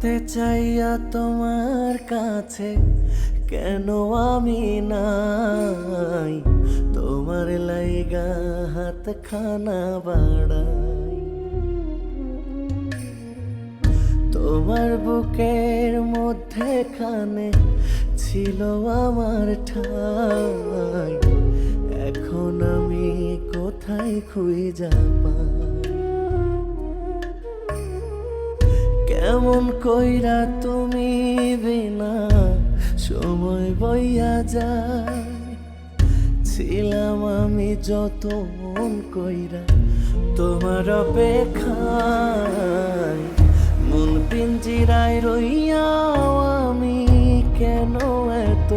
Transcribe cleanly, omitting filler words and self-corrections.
থাকতে চাইয়া তোমার কাছে কেন আমি নাই, তোমার লাইগা হাত খানা বাড়াই। তোমার বুকের মধ্যে খানে ছিল আমার ঠাই, এখন আমি কোথায় খুঁজে পাই। কেমন কইরা তুমি বিনা সময় বইয়া যায়, ছিলাম আমি যতন কইরা তোমার অপেক্ষায়। মন পিঞ্জিরায় রইয়াও আমি কেন এত